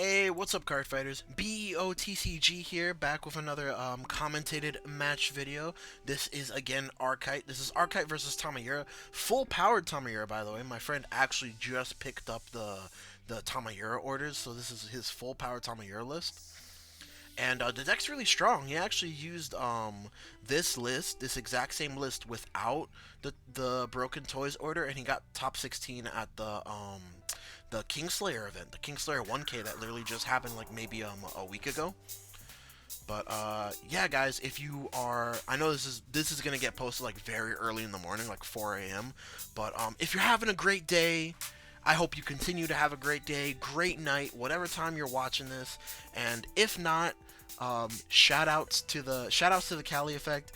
Hey, what's up, card fighters? BOTCG here, back with another commentated match video. This is again ARKHITE. This is ARKHITE versus Tamayura. Full powered Tamayura, by the way. My friend actually just picked up the Tamayura orders, so this is his full powered Tamayura list. And the deck's really strong. He actually used this exact same list without the Broken Toys order, and he got top 16 at the Kingslayer event, the Kingslayer 1K that literally just happened like maybe a week ago. But yeah, guys, if you are, I know this is gonna get posted like very early in the morning, like 4 a.m. But if you're having a great day, I hope you continue to have a great day, great night, whatever time you're watching this. And if not, shout outs to the Cali Effect.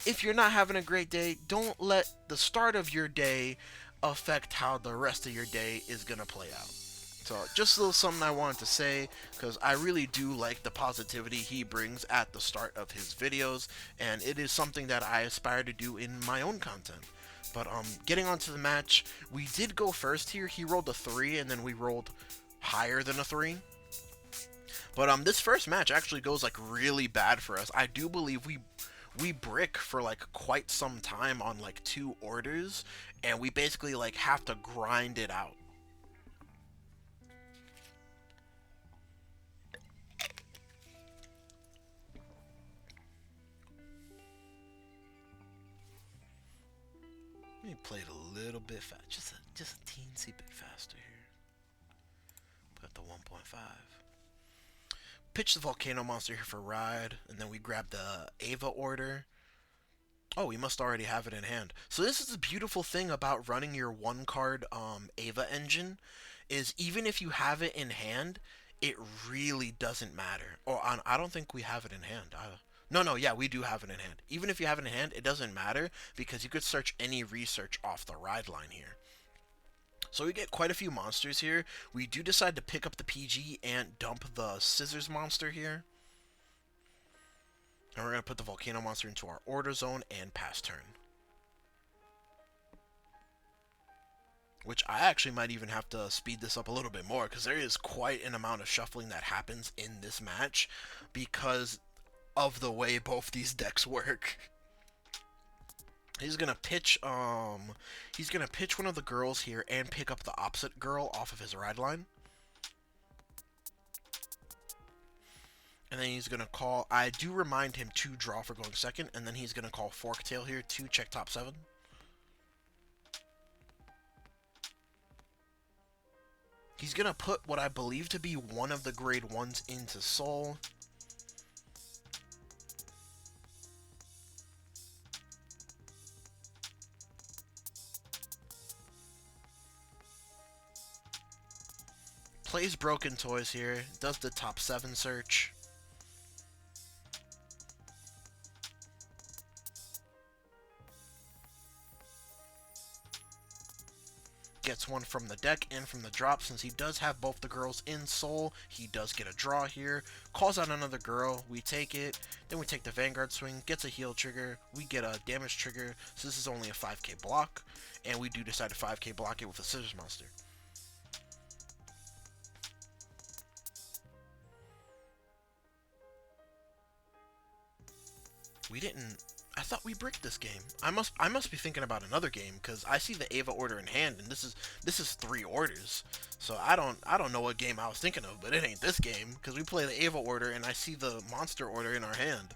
If you're not having a great day, don't let the start of your day affect how the rest of your day is gonna play out. So just a little something I wanted to say, because I really do like the positivity he brings at the start of his videos, and it is something that I aspire to do in my own content. But getting on to the match, we did go first here. He rolled a 3, and then we rolled higher than a 3. But this first match actually goes like really bad for us. I do believe we brick for like quite some time on like 2 orders, and we basically like have to grind it out. Let me play it a little bit fast, just a teensy bit faster here. Put the 1.5. Pitch the Volcano Monster here for Ride, and then we grab the Ava order. Oh, we must already have it in hand. So this is the beautiful thing about running your 1-card Ava engine, is even if you have it in hand, it really doesn't matter. Or I don't think we have it in hand. No, yeah, we do have it in hand. Even if you have it in hand, it doesn't matter, because you could search any research off the ride line here. So we get quite a few monsters here. We do decide to pick up the PG and dump the Scissors monster here. And we're going to put the Volcano monster into our order zone and pass turn. Which I actually might even have to speed this up a little bit more, because there is quite an amount of shuffling that happens in this match because of the way both these decks work. He's gonna pitch one of the girls here and pick up the opposite girl off of his ride line. And then he's gonna call, I do remind him to draw for going second, and then he's gonna call Forktail here to check top 7. He's gonna put what I believe to be one of the grade 1s into Soul. Plays Broken Toys here, does the top 7 search. Gets one from the deck and from the drop. Since he does have both the girls in Soul, he does get a draw here. Calls out another girl, we take it. Then we take the Vanguard swing, gets a heal trigger, we get a damage trigger. So this is only a 5k block, and we do decide to 5k block it with a Scissors monster. We didn't. I thought we bricked this game. I must be thinking about another game, because I see the Ava order in hand, and this is 3 orders. So I don't know what game I was thinking of, but it ain't this game, because we play the Ava order and I see the monster order in our hand.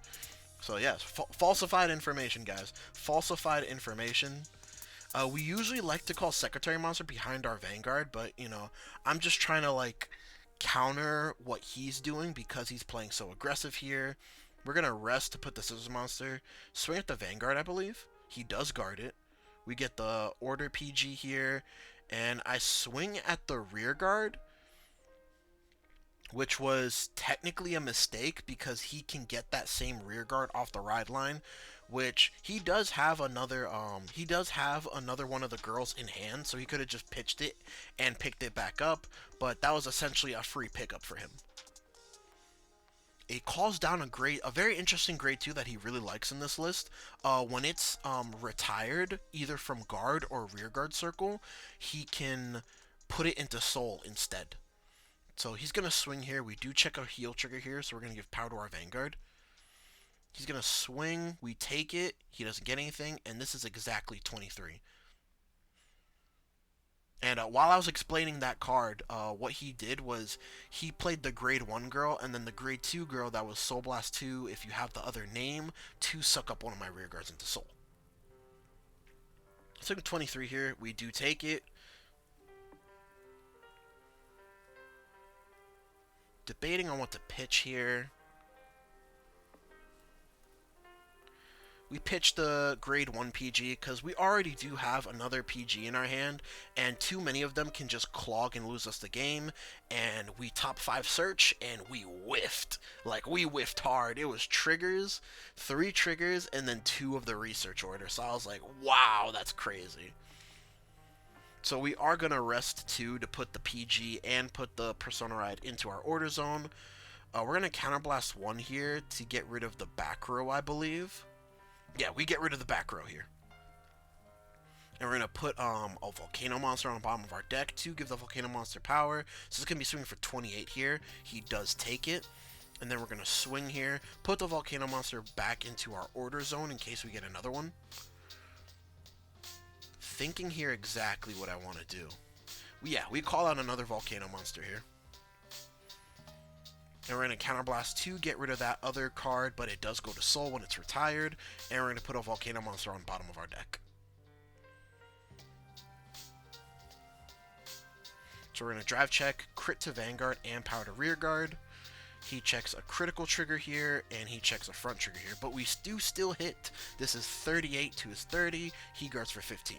So yes, falsified information, guys. Falsified information. We usually like to call Secretary Monster behind our Vanguard, but you know, I'm just trying to like counter what he's doing because he's playing so aggressive here. We're going to rest to put the Scissors monster. Swing at the Vanguard, I believe. He does guard it. We get the order PG here. And I swing at the rear guard, which was technically a mistake because he can get that same rear guard off the ride line, which he does have another one of the girls in hand, so he could have just pitched it and picked it back up, but that was essentially a free pickup for him. It calls down a very interesting grade 2 that he really likes in this list. When it's retired, either from guard or rear guard circle, he can put it into Soul instead. So he's going to swing here. We do check our heal trigger here, so we're going to give power to our Vanguard. He's going to swing. We take it. He doesn't get anything, and this is exactly 23. And while I was explaining that card, what he did was he played the grade 1 girl, and then the grade 2 girl that was Soul Blast 2, if you have the other name, to suck up one of my rear guards into Soul. So 23 here. We do take it. Debating on what to pitch here. We pitched the grade 1 PG because we already do have another PG in our hand, and too many of them can just clog and lose us the game. And we top 5 search, and we whiffed. Like, we whiffed hard. It was triggers, 3 triggers, and then 2 of the research order. So I was like, wow, that's crazy. So we are going to rest 2 to put the PG and put the Persona Ride into our order zone. We're going to counterblast 1 here to get rid of the back row, I believe. Yeah, we get rid of the back row here. And we're going to put a Volcano Monster on the bottom of our deck to give the Volcano Monster power. So it's going to be swinging for 28 here. He does take it. And then we're going to swing here, put the Volcano Monster back into our order zone in case we get another one. Thinking here exactly what I want to do. Yeah, we call out another Volcano Monster here. And we're going to counterblast to get rid of that other card, but it does go to Soul when it's retired. And we're going to put a Volcano Monster on the bottom of our deck. So we're going to drive check, crit to Vanguard, and power to rear guard. He checks a critical trigger here, and he checks a front trigger here. But we do still hit. This is 38 to his 30. He guards for 15.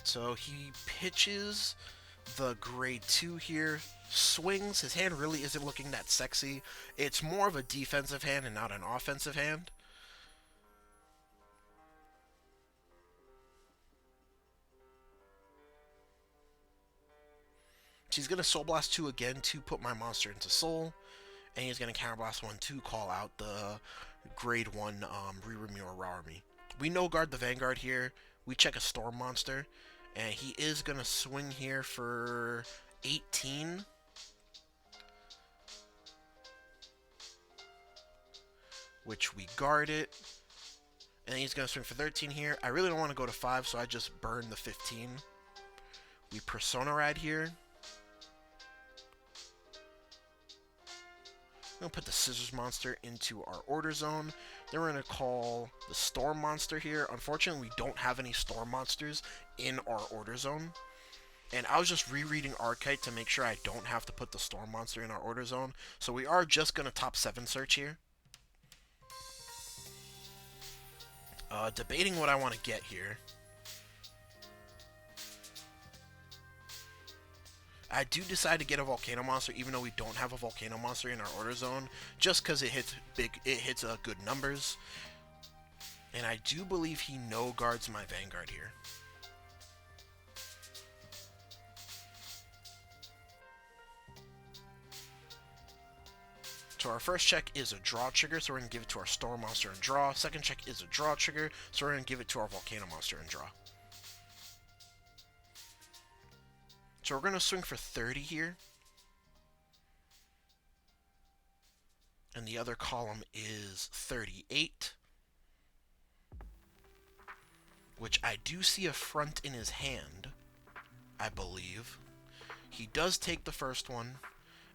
So he pitches the grade 2 here, swings. His hand really isn't looking that sexy. It's more of a defensive hand and not an offensive hand. So he's going to Soul Blast 2 again to put my monster into Soul. And he's going to Counterblast 1 to call out the grade 1 Rirumi or Rarami. We no guard the Vanguard here. We check a Storm Monster. And he is going to swing here for 18. Which we guard it. And he's going to swing for 13 here. I really don't want to go to 5, so I just burn the 15. We Persona Ride here. We're going to put the Scissors Monster into our order zone. Then we're going to call the Storm Monster here. Unfortunately, we don't have any Storm Monsters in our order zone. And I was just rereading ARKHITE to make sure I don't have to put the Storm Monster in our order zone. So we are just going to top 7 search here. Debating what I want to get here. I do decide to get a Volcano Monster, even though we don't have a Volcano Monster in our order zone, just because it hits good numbers. And I do believe he no guards my Vanguard here. So our first check is a draw trigger, so we're going to give it to our Storm Monster and draw. Second check is a draw trigger, so we're going to give it to our Volcano Monster and draw. So we're going to swing for 30 here. And the other column is 38. Which I do see a front in his hand, I believe. He does take the first one,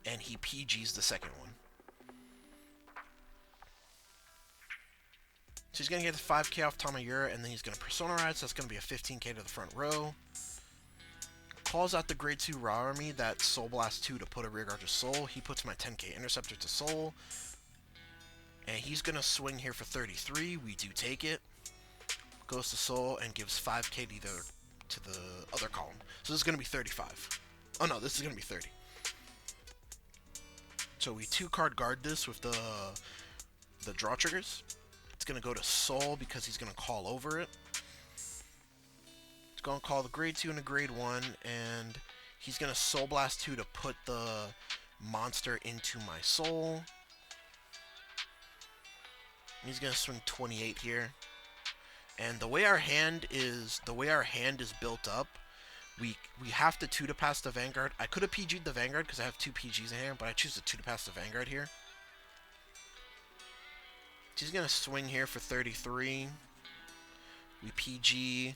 and he PGs the second one. So he's going to get the 5k off Tamayura, and then he's going to Persona Ride, so that's going to be a 15k to the front row. Calls out the grade 2 Rarami that Soul Blast 2 to put a rear guard to Soul. He puts my 10k Interceptor to Soul. And he's going to swing here for 33. We do take it. Goes to Soul and gives 5k to the other column. So this is going to be 35. Oh no, this is going to be 30. So we 2-card guard this with the draw triggers. It's going to go to Soul because he's going to call over it. He's going to call the grade 2 and a grade 1, and he's going to Soul Blast 2 to put the monster into my Soul. He's going to swing 28 here. And the way our hand is built up, We have to 2 to pass the Vanguard. I could have PG'd the Vanguard because I have 2 PGs in hand, but I choose to 2 to pass the Vanguard here. She's going to swing here for 33. We PG.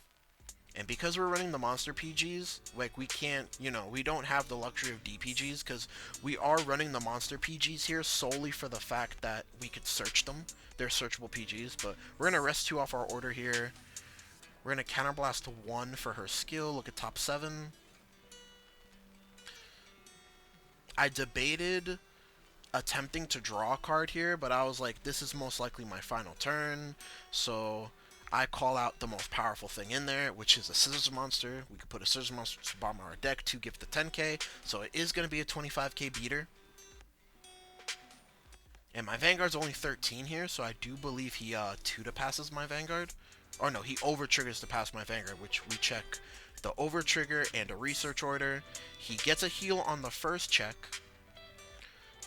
And because we're running the monster PGs, like, we can't, you know, we don't have the luxury of DPGs because we are running the monster PGs here solely for the fact that we could search them. They're searchable PGs, but we're going to rest 2 off our order here. We're going to counterblast 1 for her skill. Look at top 7. I debated attempting to draw a card here, but I was like, this is most likely my final turn, so I call out the most powerful thing in there, which is a Scissors Monster. We could put a Scissors Monster to bomb our deck to give the 10k, so it is going to be a 25k beater. And my Vanguard's only 13 here, so I do believe he 2 to passes my Vanguard. Or no, he over triggers to pass my Vanguard, which we check the over trigger and a research order. He gets a heal on the first check.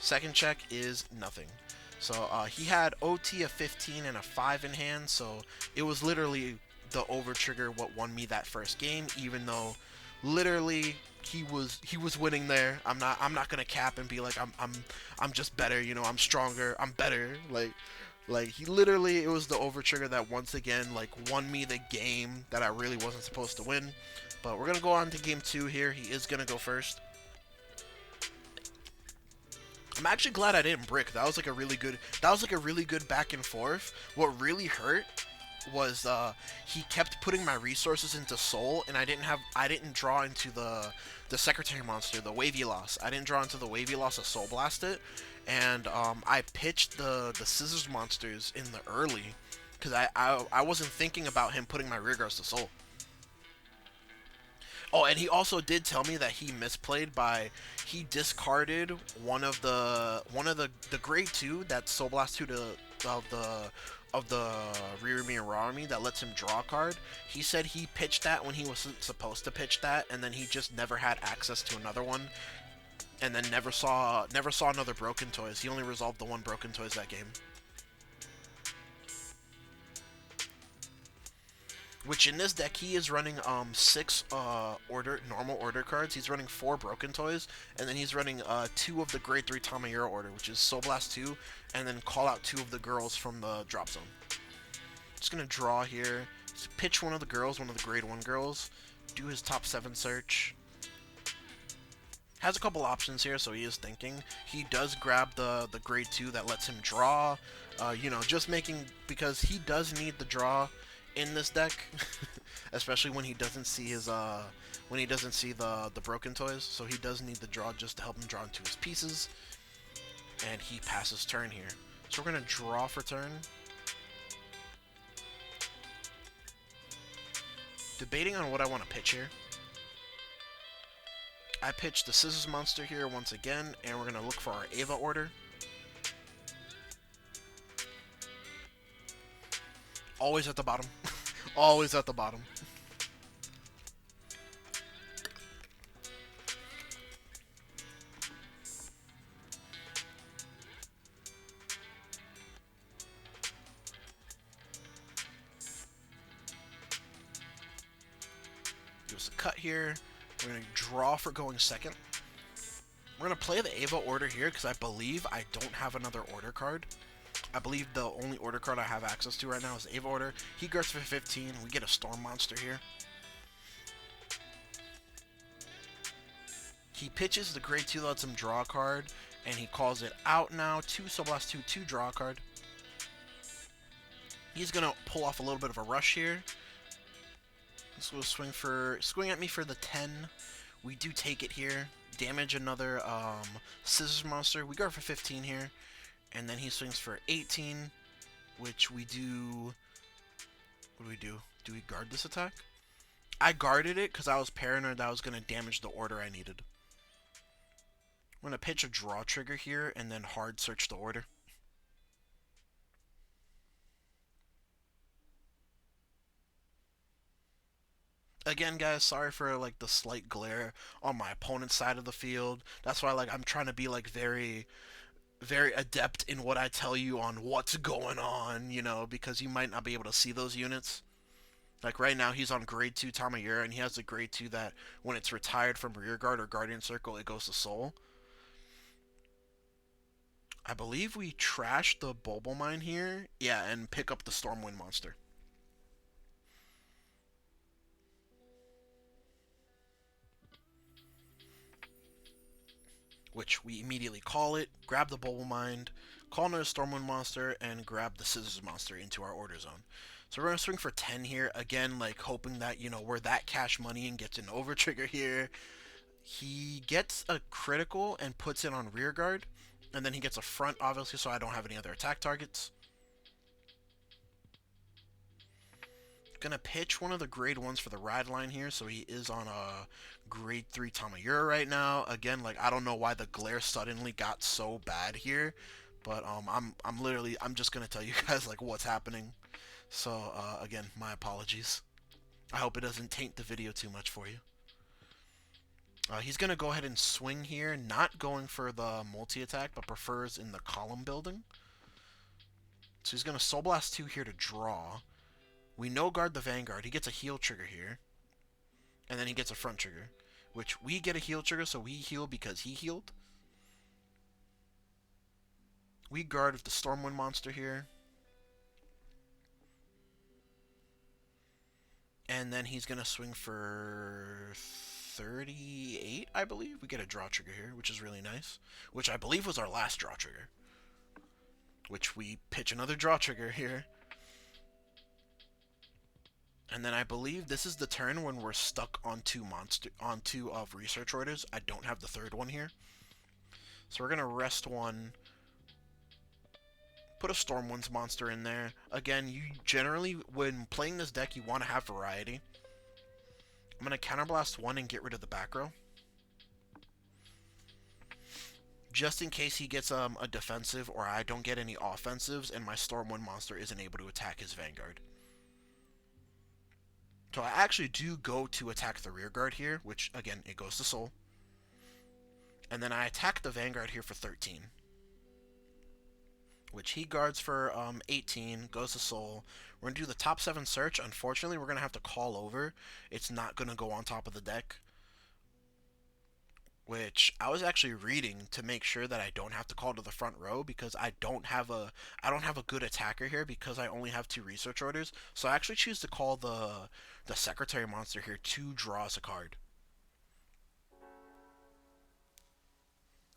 Second check is nothing. So he had OT of 15 and a 5 in hand, so it was literally the over trigger what won me that first game, even though literally he was winning there. I'm not gonna cap and be like I'm just better, you know, I'm stronger, I'm better. Like he literally, it was the over trigger that once again like won me the game that I really wasn't supposed to win. But we're gonna go on to game 2 here. He is gonna go first. I'm actually glad I didn't brick. That was like a really good back and forth. What really hurt was he kept putting my resources into soul, and I didn't draw into the secretary monster, the wavy loss. I didn't draw into the wavy loss to soul blast it, and I pitched the scissors monsters in the early because I wasn't thinking about him putting my rear guards to soul. Oh, and he also did tell me that he misplayed by he discarded one of the grade 2 that Soul Blast 2 to of the rear mirror army that lets him draw a card. He said he pitched that when he wasn't supposed to pitch that, and then he just never had access to another one, and then never saw another broken toys. He only resolved the one broken toys that game. Which in this deck he is running 6 normal order cards. He's running 4 broken toys, and then he's running 2 of the grade 3 Tamayura order, which is Soul Blast 2, and then call out 2 of the girls from the drop zone. Just gonna draw here. Just pitch one of the girls, one of the grade 1 girls. Do his top 7 search. Has a couple options here, so he is thinking. He does grab the grade 2 that lets him draw. You know, just making, because he does need the draw in this deck, especially when he doesn't see his the broken toys, so he does need the draw just to help him draw into his pieces. And he passes turn here, so we're gonna draw for turn. Debating on what I want to pitch here. I pitched the scissors monster here once again, and we're gonna look for our Ava order. Always at the bottom. Always at the bottom. Give us a cut here. We're going to draw for going second. We're going to play the Ava order here because I believe I don't have another order card. I believe the only order card I have access to right now is Ava order. He guards for 15. We get a storm monster here. He pitches the grade 2, lets him draw a card, and he calls it out now. 2 Soul Blast 2, 2 draw a card. He's gonna pull off a little bit of a rush here. This will swing at me for the 10. We do take it here. Damage another scissors monster. We guard for 15 here. And then he swings for 18, which we do... What do we do? Do we guard this attack? I guarded it because I was paranoid that I was going to damage the order I needed. I'm going to pitch a draw trigger here and then hard search the order. Again, guys, sorry for like the slight glare on my opponent's side of the field. That's why like I'm trying to be like very adept in what I tell you on what's going on, you know, because you might not be able to see those units. Like right now, he's on grade 2 Tamayura, and he has a grade 2 that when it's retired from rearguard or guardian circle, it goes to soul. I believe we trash the Bulbo Mine here. Yeah, and pick up the Stormwind monster. Which we immediately call it, grab the Bulbo Mine, call another Stormwind monster, and grab the Scissors monster into our order zone. So we're going to swing for 10 here. Again, like hoping that, you know, we're that cash money and gets an over trigger here. He gets a critical and puts it on rear guard. And then he gets a front, obviously, so I don't have any other attack targets. Gonna pitch one of the grade 1s for the ride line here, so he is on a grade 3 Tamayura right now. Again, like, I don't know why the glare suddenly got so bad here. But I'm just gonna tell you guys, like, what's happening. So, again, my apologies. I hope it doesn't taint the video too much for you. He's going to go ahead and swing here, not going for the multi-attack, but prefers in the column building. So he's going to Soul Blast 2 here to draw. We no-guard the Vanguard. He gets a heal trigger here. And then he gets a front trigger, which we get a heal trigger, so we heal because he healed. We guard with the Stormwind monster here. And then he's going to swing for 38, I believe. We get a draw trigger here, which is really nice. Which I believe was our last draw trigger. Which we pitch another draw trigger here. And then I believe this is the turn when we're stuck on two of research orders. I don't have the third one here. So we're going to rest one. Put a Stormwind's monster in there. Again, you generally, when playing this deck, you want to have variety. I'm going to Counterblast one and get rid of the back row. Just in case he gets a defensive or I don't get any offensives and my Stormwind monster isn't able to attack his Vanguard. So I actually do go to attack the rear guard here, which, again, it goes to soul. And then I attack the Vanguard here for 13. Which he guards for 18, goes to soul. We're going to do the top 7 search. Unfortunately, we're going to have to call over. It's not going to go on top of the deck. Which I was actually reading to make sure that I don't have to call to the front row because I don't have a good attacker here because I only have 2 research orders. So I actually choose to call the secretary monster here to draw us a card.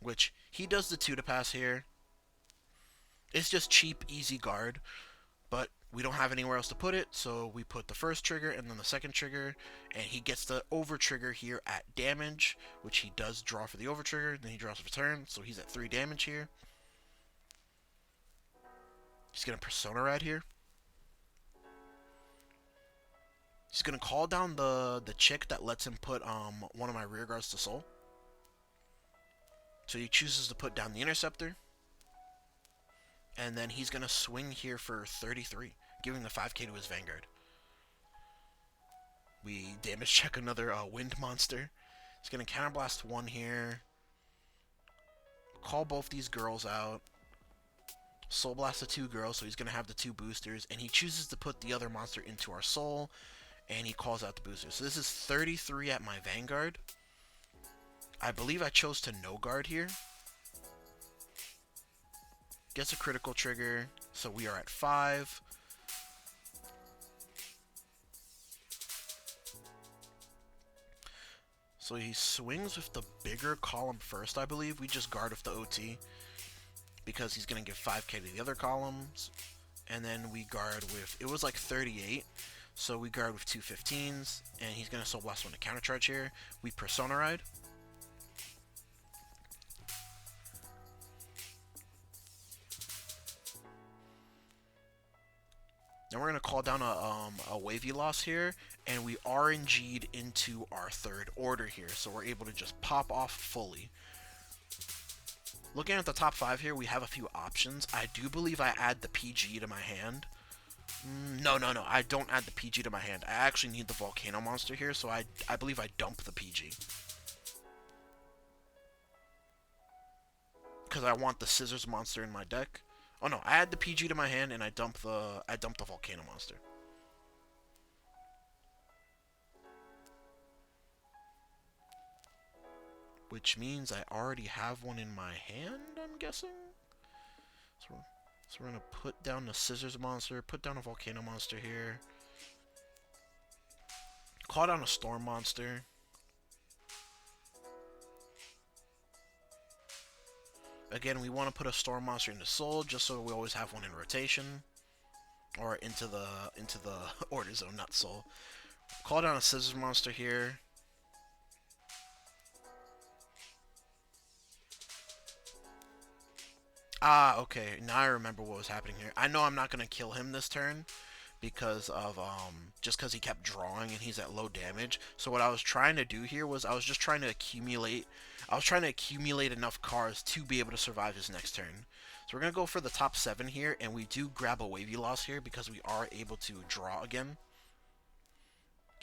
Which he does the 2 to pass here. It's just cheap, easy guard, but we don't have anywhere else to put it, so we put the first trigger and then the second trigger, and he gets the over trigger here at damage, which he does draw for the over trigger, then he draws for turn, so he's at 3 damage here. He's going to Persona Ride here. He's going to call down the chick that lets him put one of my rear guards to soul. So he chooses to put down the Interceptor. And then he's going to swing here for 33, giving the 5k to his Vanguard. We damage check another Wind monster. He's going to Counterblast 1 here. Call both these girls out. Soul Blast the 2 girls, so he's going to have the 2 boosters. And he chooses to put the other monster into our soul. And he calls out the boosters. So this is 33 at my Vanguard. I believe I chose to no guard here. Gets a critical trigger, so we are at 5. So he swings with the bigger column first, I believe. We just guard with the OT because he's going to give 5k to the other columns. And then we guard with, it was like 38, so we guard with 2 15s, and he's going to Soul Blast 1 to countercharge here. We Persona Ride. Then we're going to call down a wavy loss here, and we RNG'd into our third order here, so we're able to just pop off fully. Looking at the top 5 here, we have a few options. I do believe I add the PG to my hand. No, I don't add the PG to my hand. I actually need the Volcano monster here, so I believe I dump the PG. Because I want the Scissors monster in my deck. Oh no, I add the PG to my hand and I dump the Volcano monster. which means I already have one in my hand, I'm guessing. So we're gonna put down the scissors monster, put down a volcano monster here, call down a storm monster. Again, we want to put a storm monster into soul just so we always have one in rotation, or into the order zone, not soul. Call down a scissors monster here. Ah, okay. Now I remember what was happening here. I know I'm not gonna kill him this turn because of just because he kept drawing and he's at low damage. So what I was trying to do here was I was just trying to accumulate. I was trying to accumulate enough cards to be able to survive his next turn. So we're gonna go for the top 7 here, and we do grab a wavy loss here because we are able to draw again.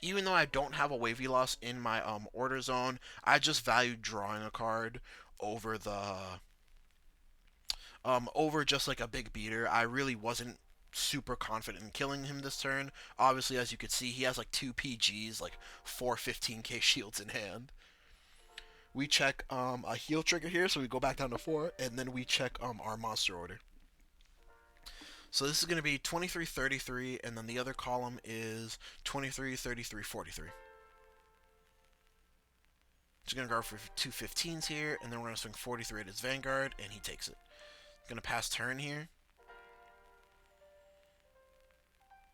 Even though I don't have a wavy loss in my order zone, I just valued drawing a card over the over just like a big beater. I really wasn't super confident in killing him this turn. Obviously, as you could see, he has like 2 PGs, like 4 15k shields in hand. We check a heal trigger here, so we go back down to 4, and then we check our monster order. So this is going to be 23, 33, and then the other column is 23, 33, 43. Just going to go for 2 15s here, and then we're going to swing 43 at his Vanguard, and he takes it. Gonna pass turn here.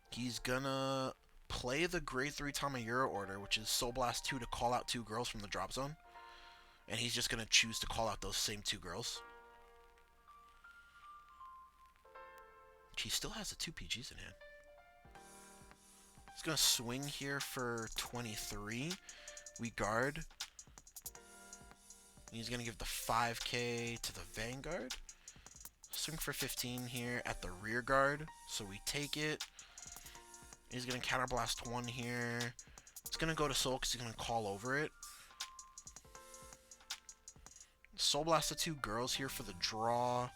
He's gonna play the grade 3 Tamayura order, which is Soul Blast 2 to call out 2 girls from the drop zone. And he's just gonna choose to call out those same 2 girls. He still has the 2 PGs in hand. He's gonna swing here for 23. We guard. He's gonna give the 5k to the Vanguard. Swing for 15 here at the rear guard, so we take it. He's going to counterblast 1 here. It's going to go to soul because he's going to call over it. Soul blast the 2 girls here for the draw,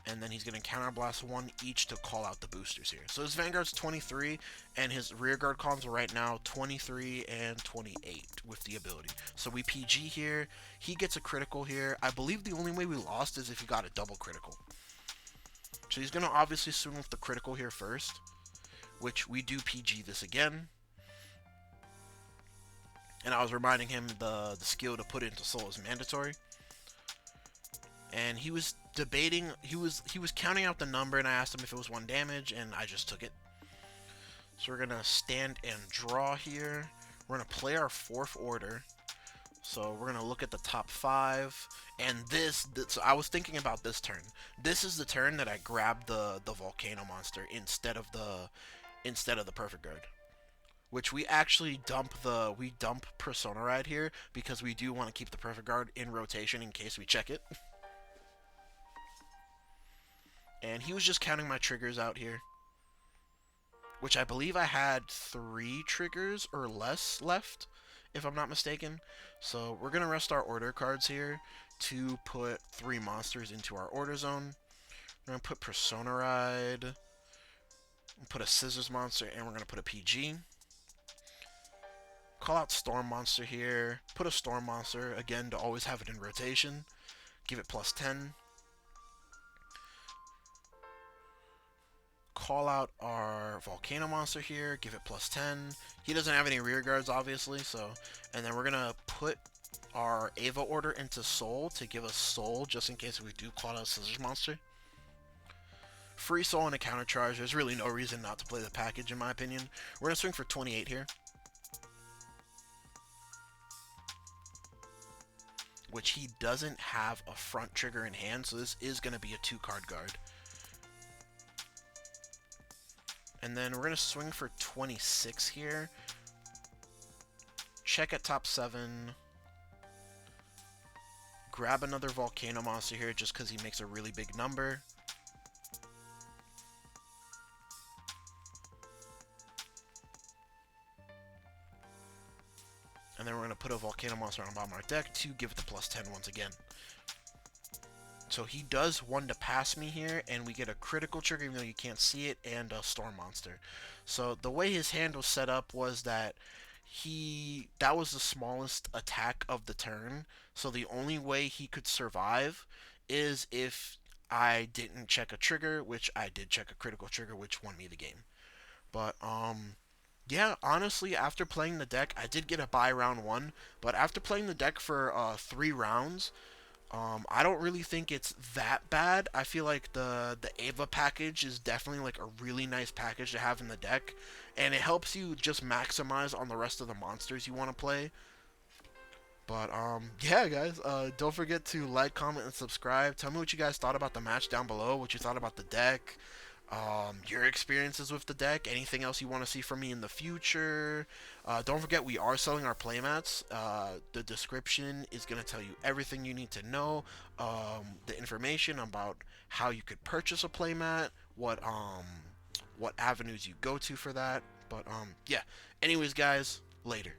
and then he's going to counterblast 1 each to call out the boosters here. So his Vanguard's 23, and his rear guard columns are right now 23 and 28 with the ability. So we PG here. He gets a critical here. I believe the only way we lost is if he got a double critical. So he's going to obviously swing with the critical here first, which we do PG this again. And I was reminding him the skill to put it into soul is mandatory. And he was debating, he was counting out the number, and I asked him if it was 1 damage, and I just took it. So we're gonna stand and draw here. We're gonna play our 4th order. So we're gonna look at the top 5, and so I was thinking about this turn. This is the turn that I grabbed the volcano monster instead of the perfect guard. Which we actually dump Persona Ride here because we do want to keep the perfect guard in rotation in case we check it. And he was just counting my triggers out here, which I believe I had 3 triggers or less left, if I'm not mistaken. So we're going to rest our order cards here to put 3 monsters into our order zone. We're going to put Persona Ride, put a Scissors monster, and we're going to put a PG. Call out Storm monster here, put a Storm monster, again, to always have it in rotation. Give it plus 10. Call out our Volcano monster here, give it plus 10. He doesn't have any rear guards, obviously, so... And then we're going to put our Ava order into Soul to give us Soul, just in case we do call out Scissors monster. Free Soul and a counter charge. There's really no reason not to play the package, in my opinion. We're going to swing for 28 here, which he doesn't have a front trigger in hand, so this is going to be a 2-card guard. And then we're going to swing for 26 here. Check at top 7. Grab another Volcano monster here just because he makes a really big number. And then we're going to put a Volcano monster on the bottom of our deck to give it the plus 10 once again. So he does 1 to pass me here, and we get a critical trigger even though you can't see it, and a Storm monster. So the way his hand was set up was that that was the smallest attack of the turn, so the only way he could survive is if I didn't check a trigger, which I did check a critical trigger, which won me the game. But yeah, honestly, after playing the deck, I did get a buy round one, but after playing the deck for 3 rounds, I don't really think it's that bad. I feel like the Ava package is definitely like a really nice package to have in the deck, and it helps you just maximize on the rest of the monsters you want to play. But yeah, guys, don't forget to like, comment, and subscribe. Tell me what you guys thought about the match down below. What you thought about the deck. Your experiences with the deck, anything else you want to see from me in the future. Don't forget, we are selling our playmats. The description is going to tell you everything you need to know, the information about how you could purchase a playmat, what avenues you go to for that. But yeah, anyways, guys, later.